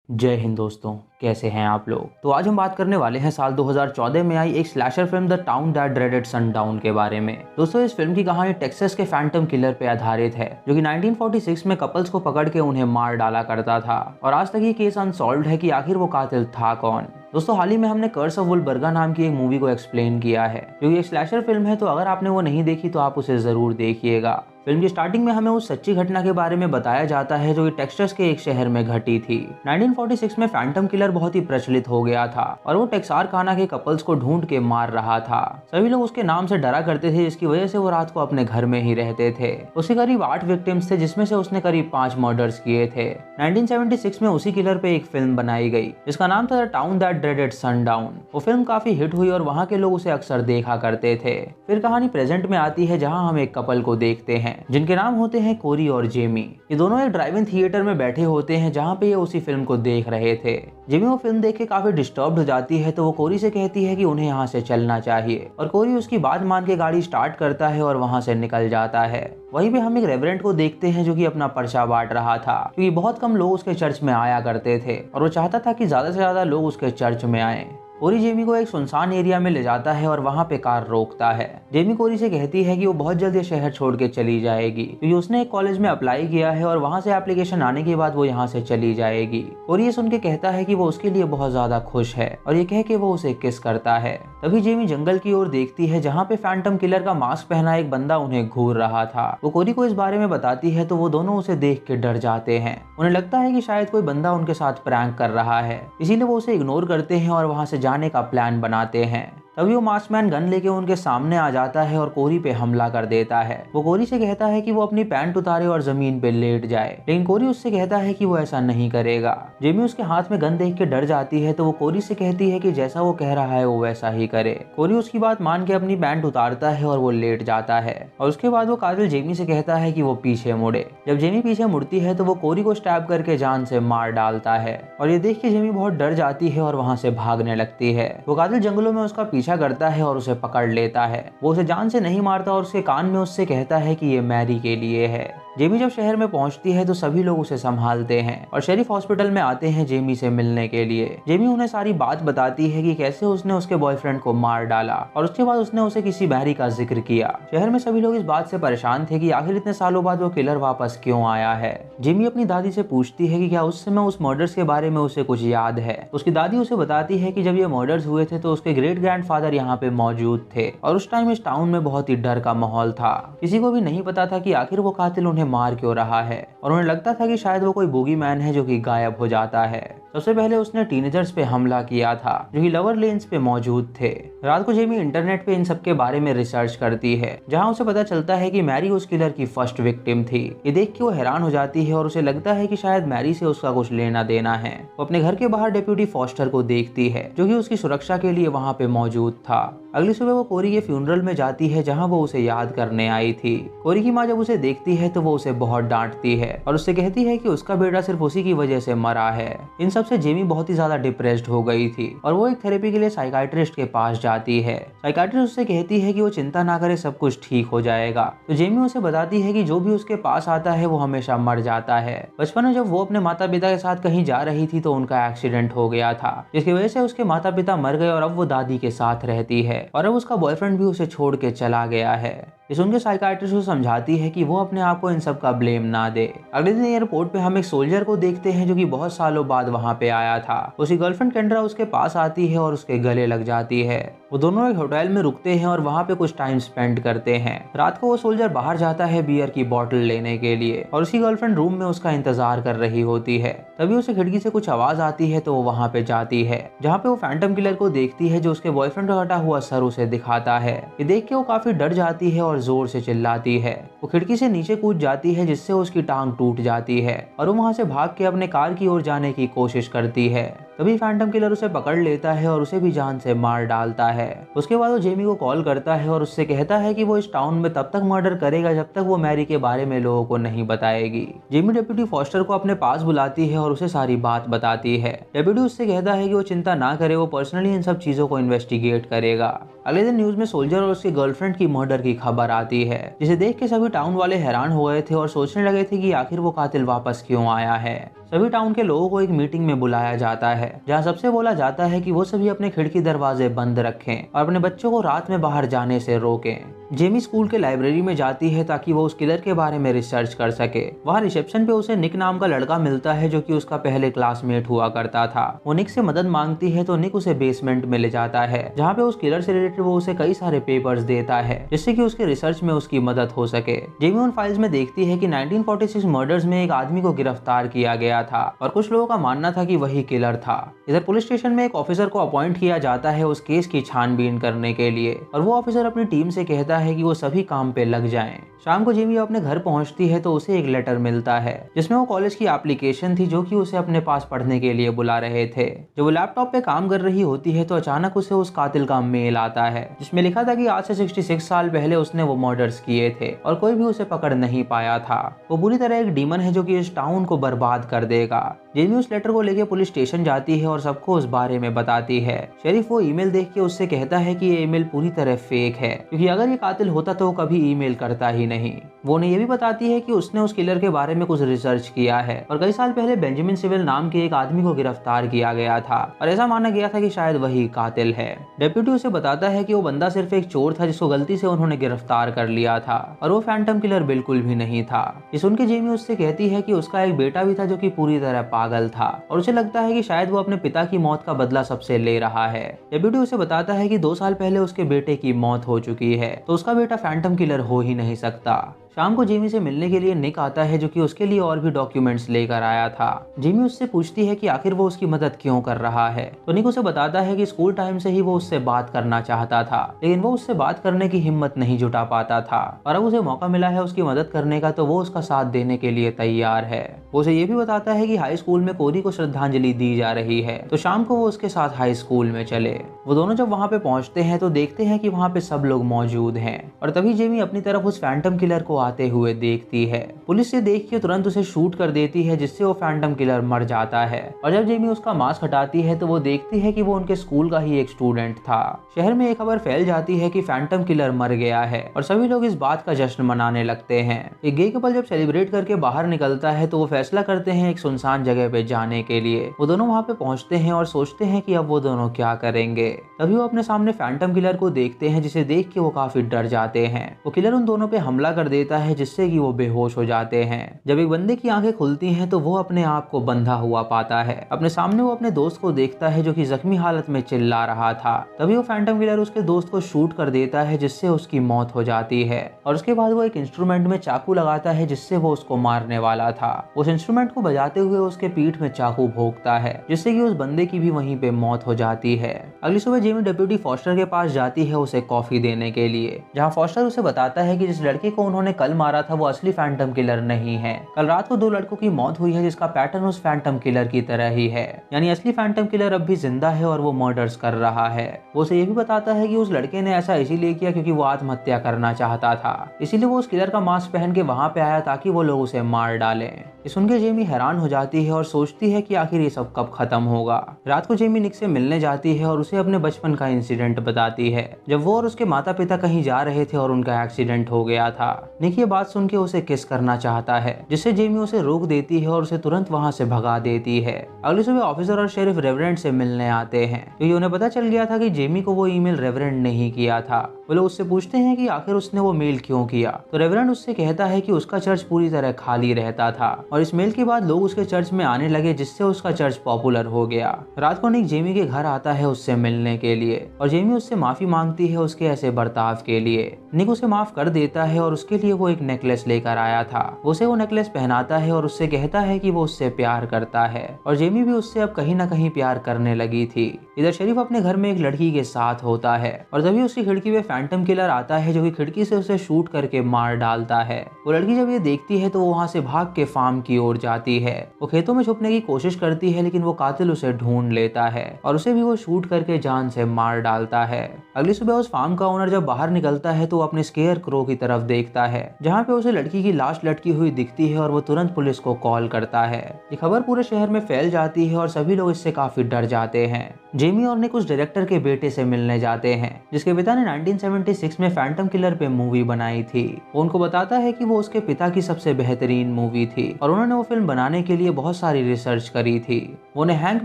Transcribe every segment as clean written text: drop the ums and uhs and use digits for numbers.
जय हिंद दोस्तों, कैसे हैं आप लोग। तो आज हम बात करने वाले हैं साल 2014 में आई एक slasher film the town that dreaded sundown के बारे में। दोस्तों, इस फिल्म की कहानी टेक्सास के फैंटम किलर पे आधारित है, जो कि 1946 में कपल्स को पकड़ के उन्हें मार डाला करता था और आज तक ये केस अनसॉल्व्ड है कि आखिर वो कातिल था कौन। दोस्तों, हाल ही में हमने कर्स ऑफ वुल्बर्गा नाम की एक मूवी को एक्सप्लेन किया है, जो कि एक स्लैशर फिल्म है। तो अगर आपने वो नहीं देखी तो आप उसे जरूर देखिएगा। फिल्म की स्टार्टिंग में हमें उस सच्ची घटना के बारे में बताया जाता है जो कि टेक्सास के एक शहर में घटी थी। 1946 में फैंटम किलर बहुत ही प्रचलित हो गया था और वो टेक्सारकाना के कपल्स को ढूंढ के मार रहा था। सभी लोग उसके नाम से डरा करते थे, जिसकी वजह से वो रात को अपने घर में ही रहते थे। उसके करीब 8 विक्टिम्स थे, जिसमें से उसने करीब 5 मर्डर्स किए थे। 1976 में उसी किलर पे एक फिल्म बनाई गई जिसका नाम था the town that dreaded sundown. वो फिल्म काफी हिट हुई और वहाँ के लोग उसे अक्सर देखा करते थे। फिर कहानी प्रेजेंट में आती है, जहाँ हम एक कपल को देखते हैं जिनके नाम होते हैं कोरी और जेमी। ये दोनों एक ड्राइव इन थिएटर में बैठे होते हैं, जहाँ पे ये उसी फिल्म को देख रहे थे। जेमी वो फिल्म देख के काफी डिस्टर्ब्ड हो जाती है, तो वो कोरी से कहती है कि उन्हें यहाँ से चलना चाहिए और कोरी उसकी बात मान के गाड़ी स्टार्ट करता है और वहाँ से निकल जाता है। वहीं पे हम एक रेवरेंट को देखते हैं जो कि अपना पर्चा बांट रहा था, क्योंकि बहुत कम लोग उसके चर्च में आया करते थे और वो चाहता था कि ज्यादा से ज्यादा लोग उसके चर्च में आए। कोरी जेमी को एक सुनसान एरिया में ले जाता है और वहाँ पे कार रोकता है। जेमी कोरी से कहती है कि वो बहुत जल्द ये शहर छोड़ के चली जाएगी, क्योंकि उसने एक कॉलेज में अप्लाई किया है और वहाँ से एप्लीकेशन आने के बाद वो यहाँ से चली जाएगी। कोरी ये सुन के कहता है कि वो उसके लिए बहुत ज्यादा खुश है और ये कह के वो उसे किस करता है। तभी जेमी जंगल की ओर देखती है, जहाँ पे फैंटम किलर का मास्क पहना एक बंदा उन्हें घूर रहा था। वो कोरी को इस बारे में बताती है, तो वो दोनों उसे देख के डर जाते हैं। उन्हें लगता है कि शायद कोई बंदा उनके साथ प्रैंक कर रहा है, इसीलिए वो उसे इग्नोर करते हैं और वहाँ से जाने का प्लान बनाते हैं। तभी वो मास्कमैन गन लेके उनके सामने आ जाता है और कोरी पे हमला कर देता है। वो कोरी से कहता है कि वो अपनी पैंट उतारे और जमीन पे लेट जाए, लेकिन कोरी उससे कहता है कि वो ऐसा नहीं करेगा। जेमी उसके हाथ में गन देख के डर जाती है, तो वो कोरी से कहती है कि जैसा वो कह रहा है वो वैसा ही करे। कोरी उसकी बात मान के अपनी पैंट उतारता है और वो लेट जाता है और उसके बाद वो कातिल जेमी से कहता है कि वो पीछे मुड़े। जब जेमी पीछे मुड़ती है तो वो कोरी को स्टैब करके जान से मार डालता है और ये देख के जेमी बहुत डर जाती है और वहाँ से भागने लगती है। वो कातिल जंगलों में उसका पीछा करता है और उसे पकड़ लेता है। वो उसे जान से नहीं मारता और उसके कान में उससे कहता है कि ये मैरी के लिए है। जेमी जब शहर में पहुंचती है तो सभी लोग उसे संभालते हैं और शेरिफ हॉस्पिटल में आते हैं जेमी से मिलने के लिए। जेमी उन्हें सारी बात बताती है कि कैसे उसने उसके बॉयफ्रेंड को मार डाला और उसके बाद उसने उसे किसी मैरी का जिक्र किया। शहर में सभी लोग इस बात से परेशान थे कि आखिर इतने सालों बाद वो किलर वापस क्यों आया है। जेमी अपनी दादी से पूछती है कि क्या उस समय उस मर्डर्स के बारे में उसे कुछ याद है। उसकी दादी उसे बताती है कि जब ये मर्डर्स हुए थे तो उसके ग्रेट ग्रैंडफादर यहाँ पे मौजूद थे और उस टाइम इस टाउन में बहुत ही डर का माहौल था। किसी को भी नहीं पता था कि आखिर वो कातिल उन्हें मार क्यों रहा है और उन्हें लगता था कि शायद वो कोई बोगी मैन है जो कि गायब हो जाता है। सबसे पहले उसने टीनेजर्स पे हमला किया था जो कि लवर लेन्स पे मौजूद थे। रात को जेमी इंटरनेट पे इन सब के बारे में रिसर्च करती है, जहां उसे पता चलता है कि मैरी उस किलर की फर्स्ट विक्टिम थी। ये देख के वो हैरान हो जाती है और उसे लगता है कि शायद मैरी से उसका कुछ लेना देना है। वो अपने घर के बाहर डेप्यूटी फॉस्टर को देखती है, जो कि उसकी सुरक्षा के लिए वहाँ पे मौजूद था। अगली सुबह वो कोरी के फ्यूनरल में जाती है, जहाँ वो उसे याद करने आई थी। कोरी की माँ जब उसे देखती है तो वो उसे बहुत डांटती है और उससे कहती है कि उसका बेटा सिर्फ उसी की वजह से मरा है। इन सब से जेमी बहुत ही ज्यादा डिप्रेस्ड हो गई थी और वो एक थेरेपी के लिए साइकाइट्रिस्ट के पास जाती है। साइकाइट्रिस्ट उससे कहती है कि वो चिंता ना करे, सब कुछ ठीक हो जाएगा। तो जेमी उसे बताती है कि जो भी उसके पास आता है वो हमेशा मर जाता है। बचपन में जब वो अपने माता पिता के साथ कहीं जा रही थी तो उनका एक्सीडेंट हो गया था, जिसकी वजह से उसके माता पिता मर गए और अब वो दादी के साथ रहती है और अब उसका बॉयफ्रेंड भी उसे छोड़ के चला गया है। ये सुन के साइकाइट्रिस्ट को समझाती है कि वो अपने आप को इन सब का ब्लेम ना दे। अगले दिन एयरपोर्ट पे हम एक सोल्जर को देखते हैं जो कि बहुत सालों बाद वहाँ पे आया था। उसकी गर्लफ्रेंड केंड्रा उसके पास आती है और उसके गले लग जाती है। वो दोनों एक होटल में रुकते हैं और वहाँ पे कुछ टाइम स्पेंड करते हैं। रात को वो सोल्जर बाहर जाता है बियर की बोतल लेने के लिए और उसकी गर्लफ्रेंड रूम में उसका इंतजार कर रही होती है। तभी उसे खिड़की से कुछ आवाज आती है तो वो वहाँ पे जाती है, जहाँ पे वो फैंटम किलर को देखती है जो उसके बॉयफ्रेंड का कटा हुआ सर उसे दिखाता है। ये देख के वो काफी डर जाती है और जोर से चिल्लाती है। वो खिड़की से नीचे कूद जाती है, जिससे उसकी टांग टूट जाती है और वो वहाँ से भाग के अपने कार की ओर जाने की कोशिश करती है। तभी फैंटम किलर उसे पकड़ लेता है और उसे भी जान से मार डालता है। उसके बाद वो जेमी को कॉल करता है और उससे कहता है कि वो इस टाउन में तब तक मर्डर करेगा जब तक वो मैरी के बारे में लोगों को नहीं बताएगी। जेमी डेप्यूटी फॉस्टर को अपने पास बुलाती है और उसे सारी बात बताती है। डेप्यूटी उससे कहता है कि वो चिंता ना करे, वो पर्सनली इन सब चीजों को इन्वेस्टिगेट करेगा। अगले दिन न्यूज में सोल्जर और उसकी गर्लफ्रेंड की मर्डर की खबर आती है, जिसे देख के सभी टाउन वाले हैरान हो गए थे और सोचने लगे थे कि आखिर वो कातिल वापस क्यों आया है। सभी टाउन के लोगों को एक मीटिंग में बुलाया जाता है, जहां सबसे बोला जाता है कि वो सभी अपने खिड़की दरवाजे बंद रखें और अपने बच्चों को रात में बाहर जाने से रोकें। जेमी स्कूल के लाइब्रेरी में जाती है ताकि वो उस किलर के बारे में रिसर्च कर सके। वहाँ रिसेप्शन पे उसे निक नाम का लड़का मिलता है, जो कि उसका पहले क्लासमेट हुआ करता था। वो निक से मदद मांगती है तो निक उसे बेसमेंट में ले जाता है, जहाँ पे उस किलर से रिलेटेड वो उसे कई सारे पेपर्स देता है, जिससे कि उसके रिसर्च में उसकी मदद हो सके। जेमी उन फाइल्स में देखती है कि 1946 मर्डर्स में एक आदमी को गिरफ्तार किया गया था और कुछ लोगों का मानना था कि वही किलर था। इधर पुलिस स्टेशन में एक ऑफिसर को अपॉइंट किया जाता है उस केस की छानबीन करने के लिए, और वो ऑफिसर अपनी टीम से कहता है कि वो सभी काम पे लग जाएं। शाम को जेमी अपने घर पहुंचती है तो उसे एक लेटर मिलता है, जिसमें वो कॉलेज की एप्लीकेशन थी जो कि उसे अपने पास पढ़ने के लिए बुला रहे थे। जब वो लैपटॉप पे काम कर रही होती है तो अचानक उसे उस कातिल का मेल आता है, जिसमें लिखा था कि आज से 66 साल पहले उसने वो मर्डर्स किए थे और कोई भी उसे पकड़ नहीं पाया था। वो बुरी तरह एक डीमन है जो कि इस टाउन को बर्बाद कर देगा। जेमी उस लेटर को लेकर पुलिस स्टेशन जाती है और सबको उस बारे में बताती है। शेरिफ वो ईमेल देख के उससे कहता है कि ये ईमेल पूरी तरह फेक है, क्योंकि अगर ये कातिल होता तो वो कभी ईमेल करता ही नहीं। वो उन्हें ये भी बताती है कि उसने उस किलर के बारे में कुछ रिसर्च किया है और कई साल पहले बेंजामिन सिविल नाम के एक आदमी को गिरफ्तार किया गया था और ऐसा माना गया था कि शायद वही कातिल है। डेप्यूटी उसे बताता है कि वो बंदा सिर्फ एक चोर था जिसको गलती से उन्होंने गिरफ्तार कर लिया था और वो फैंटम किलर बिल्कुल भी नहीं था। ये सुन के जेमी उससे कहती है कि उसका एक बेटा भी था जो कि पूरी तरह पागल था और उसे लगता है कि शायद वो अपने पिता की मौत का बदला सबसे ले रहा है। डेप्यूटी उसे बताता है कि 2 साल पहले उसके बेटे की मौत हो चुकी है, तो उसका बेटा फैंटम किलर हो ही नहीं सकता। शाम को जेमी से मिलने के लिए निक आता है, जो कि उसके लिए और भी डॉक्यूमेंट्स लेकर आया था। जेमी उससे पूछती है कि आखिर वो उसकी मदद क्यों कर रहा है, तो निक उसे बताता है कि स्कूल टाइम से ही वो उससे बात करना चाहता था, लेकिन वो उससे बात करने की हिम्मत नहीं जुटा पाता था और अब उसे मौका मिला है उसकी मदद करने का, तो वो उसका साथ देने के लिए तैयार है। वो उसे ये भी बताता है कि हाई स्कूल में कोरी को श्रद्धांजलि दी जा रही है, तो शाम को वो उसके साथ हाई स्कूल में चले। वो दोनों जब वहाँ पे पहुँचते हैं तो देखते हैं कि वहाँ पे सब लोग मौजूद हैं और तभी जेमी अपनी तरफ उस फैंटम किलर को आते हुए देखती है। पुलिस से देख के तुरंत उसे शूट कर देती है, जिससे वो फैंटम किलर मर जाता है। और जब जेमी उसका मास्क हटाती है तो वो देखती है कि वो उनके स्कूल का ही एक स्टूडेंट था। शहर में एक खबर फैल जाती है कि फैंटम किलर मर गया है और सभी लोग इस बात का जश्न मनाने लगते हैं। एक गे कपल जब सेलिब्रेट करके बाहर निकलता है तो वो फैसला करते हैं एक सुनसान जगह पे जाने के लिए। वो दोनों वहाँ पे पहुँचते हैं और सोचते हैं कि अब वो दोनों क्या करेंगे। तभी वो अपने सामने फैंटम किलर को देखते हैं, जिसे देख के वो काफी डर जाते हैं। वो किलर उन दोनों पे हमला कर देता है, जिससे कि वो बेहोश हो जाते हैं। जब एक बंदे की आंखें खुलती हैं तो वो अपने आप को बंधा हुआ पाता है। अपने सामने वो अपने दोस्त को देखता है जो कि जख्मी हालत में चिल्ला रहा था। तभी वो फैंटम किलर उसके दोस्त को शूट कर देता है, जिससे उसकी मौत हो जाती है और उसके बाद वो एक इंस्ट्रूमेंट में चाकू लगाता है, जिससे वो उसको मारने वाला था। उस इंस्ट्रूमेंट को बजाते हुए उसके पीठ में चाकू भोंकता है, जिससे कि उस बंदे की भी वहीं पे मौत हो जाती है। अगली सुबह जेमी डेप्यूटी फॉस्टर के पास जाती है उसे कॉफी देने के लिए, जहाँ फॉस्टर उसे बताता है कि जिस लड़के को उन्होंने कल मारा था वो असली फैंटम किलर नहीं है। कल रात को 2 लड़कों की मौत हुई है जिसका पैटर्न उस फैंटम किलर की तरह ही है, यानी असली फैंटम किलर अब भी जिंदा है और वो मर्डर्स कर रहा है। वो उसे ये भी बताता है कि उस लड़के ने ऐसा इसीलिए किया क्योंकि वो आत्महत्या करना चाहता था, इसीलिए वो उस किलर का मास्क पहन के वहां पे आया ताकि वो लोग उसे मार डालें। ये सुन के जेमी हैरान हो जाती है और सोचती है कि आखिर ये सब कब खत्म होगा। रात को जेमी निक से मिलने जाती है और उसे अपने बचपन का इंसिडेंट बताती है, जब वो और उसके माता पिता कहीं जा रहे थे और उनका एक्सीडेंट हो गया था। निक ये बात सुन के उसे किस करना चाहता है, जिससे जेमी उसे रोक देती है और उसे तुरंत वहां से भगा देती है। अगली सुबह ऑफिसर और शेरिफ रेवरेंड से मिलने आते हैं, क्योंकि उन्हें पता चल गया था कि जेमी को वो ईमेल रेवरेंड ने ही किया था। वो लोग उससे पूछते हैं कि आखिर उसने वो मेल क्यों किया, तो रेवरेंड उससे कहता है कि उसका चर्च पूरी तरह खाली रहता था और इस मेल के बाद लोग उसके चर्च में आने लगे, जिससे उसका चर्च पॉपुलर हो गया। रात को निक जेमी के घर आता है उससे मिलने के लिए और जेमी उससे माफी मांगती है उसके ऐसे बर्ताव के लिए। निक उसे माफ कर देता है और उसके लिए वो एक नेकलेस लेकर आया था। उसे वो नेकलेस पहनाता है और उससे कहता है कि वो उससे प्यार करता है और जेमी भी उससे अब कहीं ना कहीं प्यार करने लगी थी। इधर शरीफ अपने घर में एक लड़की के साथ होता है और तभी उसकी खिड़की पे फैंटम किलर आता है जो कि खिड़की से उसे शूट करके मार डालता है। वो लड़की जब ये देखती है तो वो वहाँ से भाग के फार्म की ओर जाती है। वो खेतों में छुपने की कोशिश करती है लेकिन वो कातिल उसे ढूंढ लेता है और उसे भी वो शूट करके जान से मार डालता है। अगली सुबह उस फार्म का ओनर जब बाहर निकलता है तो वो अपने स्केयर क्रो की तरफ देखता है जहाँ पे उसे लड़की की लाश लटकी हुई दिखती है और वो तुरंत पुलिस को कॉल करता है। ये खबर पूरे शहर में फैल जाती है और सभी लोग इससे काफी डर जाते हैं। जेमी और निक उस डायरेक्टर के बेटे से मिलने जाते हैं जिसके पिता ने 1976 में फैंटम किलर पे मूवी बनाई थी। वो उनको बताता है कि वो उसके पिता की सबसे बेहतरीन मूवी थी और उन्होंने वो फिल्म बनाने के लिए बहुत सारी रिसर्च करी थी। वो उन्हें हैंक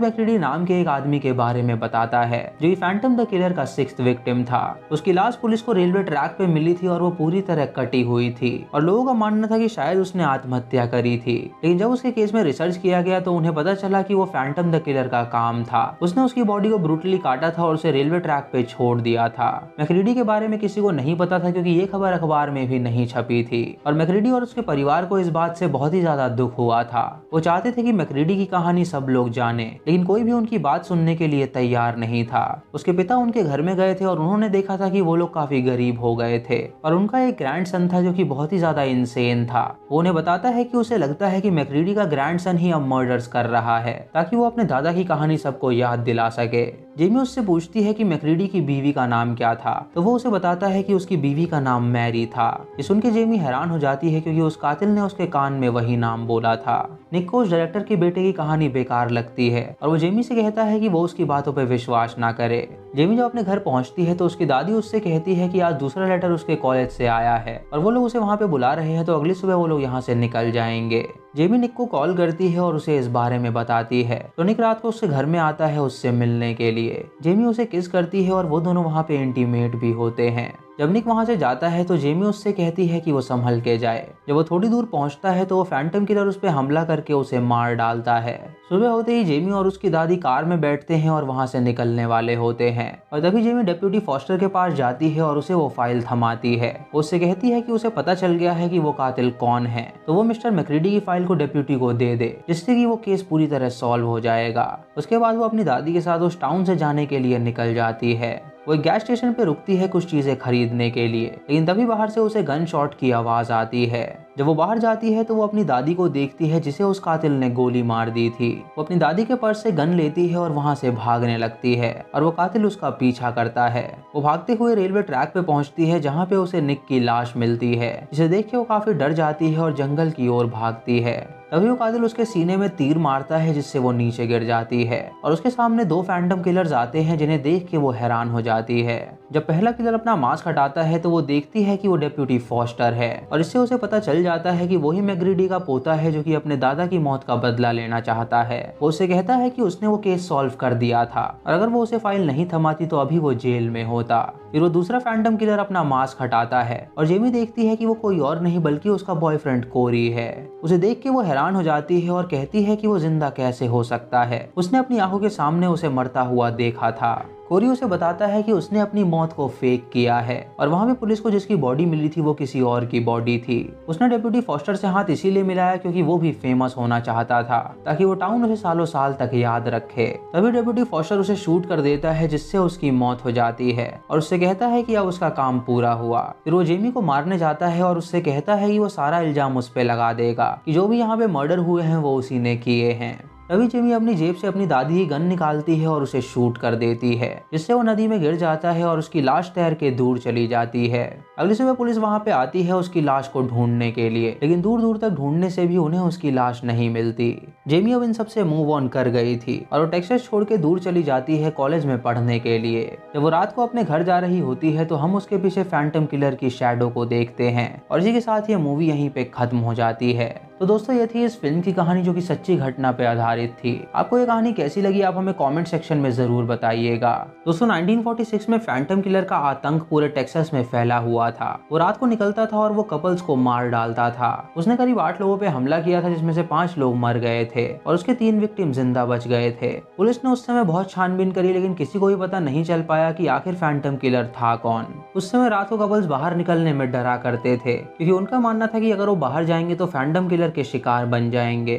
मैक्रेडी नाम के एक आदमी के बारे में बताता है जो कि फैंटम द किलर का 6th विक्टिम था। उसकी लाश पुलिस को रेलवे ट्रैक पे मिली थी और वो पूरी तरह कटी हुई थी और लोगों का मानना था कि शायद उसने आत्महत्या करी थी। लेकिन जब उसके केस में रिसर्च किया गया तो उन्हें पता चला कि वो फैंटम द किलर का काम था। उसने उसकी बॉडी को ब्रूटली काटा था और उसे रेलवे ट्रैक पे छोड़ दिया था। मैक्रेडी के बारे में किसी को नहीं पता था क्योंकि ये खबर अखबार में भी नहीं छपी थी और मैक्रेडी और उसके परिवार को इस बात से बहुत ही ज्यादा दुख हुआ था। वो चाहते थे कि मैक्रेडी की कहानी सब लोग जाने लेकिन कोई भी उनकी बात सुनने के लिए तैयार नहीं था। उसके पिता उनके घर में गए थे और उन्होंने देखा था कि वो लोग काफी गरीब हो गए थे और उनका एक ग्रैंडसन था जो कि बहुत ही ज्यादा इंसेन था। वो उन्हें बताता है कि उसे लगता है कि मैक्रेडी का ग्रैंडसन ही अब मर्डर्स कर रहा है ताकि वो अपने दादा की कहानी सबको याद दिला सके। जेमी उससे पूछती है कि मैक्रेडी की बीवी का नाम क्या था तो वो उसे बताता है कि उसकी बीवी का नाम मैरी था। ये सुन के जेमी हैरान हो जाती है क्योंकि उस कातिल ने उसके कान में वही नाम बोला था। निक को उस डायरेक्टर के बेटे की कहानी बेकार लगती है और वो जेमी से कहता है कि वो उसकी बातों पर विश्वास ना करे। जेमी जब अपने घर पहुंचती है तो उसकी दादी उससे कहती है कि आज दूसरा लेटर उसके कॉलेज से आया है और वो लोग उसे वहाँ पे बुला रहे हैं तो अगली सुबह वो लोग यहाँ से निकल जाएंगे। जेमी निक को कॉल करती है और उसे इस बारे में बताती है तो निक रात को उसके घर में आता है उससे मिलने के लिए। जेमी उसे किस करती है और वो दोनों वहाँ पे इंटीमेट भी होते हैं। जब निक वहाँ से जाता है तो जेमी उससे कहती है कि वो संभल के जाए। जब वो थोड़ी दूर पहुँचता है तो वो फैंटम किलर उस पर हमला करके उसे मार डालता है। सुबह होते ही जेमी और उसकी दादी कार में बैठते हैं और वहाँ से निकलने वाले होते हैं और तभी जेमी डिप्टी फॉस्टर के पास जाती है और उसे वो फाइल थमाती है। उससे कहती है कि उसे पता चल गया है कि वो कातिल कौन है तो वो मिस्टर मैक्रेडी की फाइल को डिप्टी को दे दे जिससे कि वो केस पूरी तरह सॉल्व हो जाएगा। उसके बाद वो अपनी दादी के साथ उस टाउन से जाने के लिए निकल जाती है। वो एक गैस स्टेशन पे रुकती है कुछ चीजें खरीदने के लिए लेकिन तभी बाहर से उसे गन शॉट की आवाज आती है। जब वो बाहर जाती है तो वो अपनी दादी को देखती है जिसे उस कातिल ने गोली मार दी थी। वो अपनी दादी के पर्स से गन लेती है और वहाँ से भागने लगती है और वो कातिल उसका पीछा करता है। वो भागते हुए रेलवे ट्रैक पे पहुंचती है जहाँ पे उसे निक की लाश मिलती है जिसे देख के वो काफी डर जाती है और जंगल की ओर भागती है। तभी वो कातिल उसके सीने में तीर मारता है जिससे वो नीचे गिर जाती है और उसके सामने 2 फैंटम किलर्स आते हैं जिन्हें देख के वो हैरान हो जाती है। जब पहला किलर अपना मास्क हटाता है तो वो देखती है कि वो डिप्टी फॉस्टर है और इससे उसे पता चल जाता है कि वही मैक्रेडी का पोता है जो कि अपने दादा की मौत का बदला लेना चाहता है। वो उसे कहता है कि उसने वो केस सॉल्व कर दिया था और अगर वो उसे फाइल नहीं थमाती तो अभी वो जेल में होता। फिर वो दूसरा फैंटम किलर अपना मास्क हटाता है और जेमी देखती है कि वो कोई और नहीं बल्कि उसका बॉयफ्रेंड कोरी है। उसे देख के वो हैरान हो जाती है और कहती है कि वो जिंदा कैसे हो सकता है, उसने अपनी आंखों के सामने उसे मरता हुआ देखा था। कोरी उसे बताता है कि उसने अपनी मौत को फेक किया है और वहाँ पे पुलिस को जिसकी बॉडी मिली थी वो किसी और की बॉडी थी। उसने डिप्टी फॉस्टर से हाथ इसीलिए मिलाया क्योंकि वो भी फेमस होना चाहता था ताकि वो टाउन उसे सालों साल तक याद रखे। तभी डिप्टी फॉस्टर उसे शूट कर देता है जिससे उसकी मौत हो जाती है और उससे कहता है कि अब उसका काम पूरा हुआ। फिर वो जेमी को मारने जाता है और उससे कहता है कि वो सारा इल्जाम उस पर लगा देगा कि जो भी यहाँ पे मर्डर हुए हैं वो उसी ने किए हैं। तभी जेमी अपनी जेब से अपनी दादी की गन निकालती है और उसे शूट कर देती है जिससे वो नदी में गिर जाता है और उसकी लाश तैर के दूर चली जाती है। अगली सुबह पुलिस वहाँ पे आती है उसकी लाश को ढूंढने के लिए लेकिन दूर दूर तक ढूंढने से भी उन्हें उसकी लाश नहीं मिलती। जेमी अब इन सबसे मूव ऑन कर गई थी और वो टेक्सास छोड़ के दूर चली जाती है कॉलेज में पढ़ने के लिए। जब वो रात को अपने घर जा रही होती है तो हम उसके पीछे फैंटम किलर की शैडो को देखते हैं और इसी के साथ ये मूवी यहीं पे खत्म हो जाती है। तो दोस्तों ये थी इस फिल्म की कहानी जो कि सच्ची घटना पे आधारित थी। आपको ये कहानी कैसी लगी आप हमें कमेंट सेक्शन में जरूर बताइएगा। दोस्तों 1946 में फैंटम किलर का आतंक पूरे टेक्सास में फैला हुआ था। वो रात को निकलता था और वो कपल्स को मार डालता था। उसने करीब 8 लोगों पे हमला किया था जिसमें से 5 लोग मर गए थे और उसके 3 विक्टिम जिंदा बच गए थे। पुलिस ने उस समय बहुत छानबीन करी लेकिन किसी को भी पता नहीं चल पाया कि आखिर फैंटम किलर था कौन। उस समय रात को कपल्स बाहर निकलने में डरा करते थे क्योंकि उनका मानना था कि अगर वो बाहर जाएंगे तो फैंटम किलर के शिकार बन जाएंगे।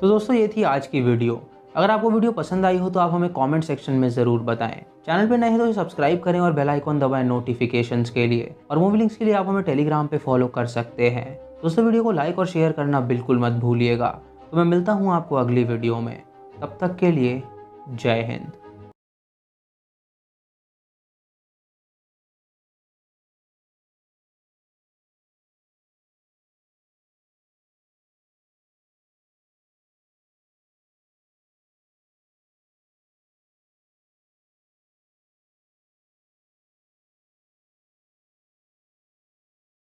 तो दोस्तों ये थी आज की वीडियो। अगर आपको वीडियो पसंद आई हो तो आप हमें कमेंट सेक्शन में जरूर बताएं। चैनल पे नए हैं तो सब्सक्राइब करें और बेल आइकॉन दबाएं नोटिफिकेशंस के लिए। और मूवी लिंक्स के लिए आप हमें टेलीग्राम पे फॉलो कर सकते हैं। दोस्तों वीडियो को लाइक और शेयर करना बिल्कुल मत भूलिएगा। तो मैं मिलता हूँ आपको अगली वीडियो में, तब तक के लिए जय हिंद।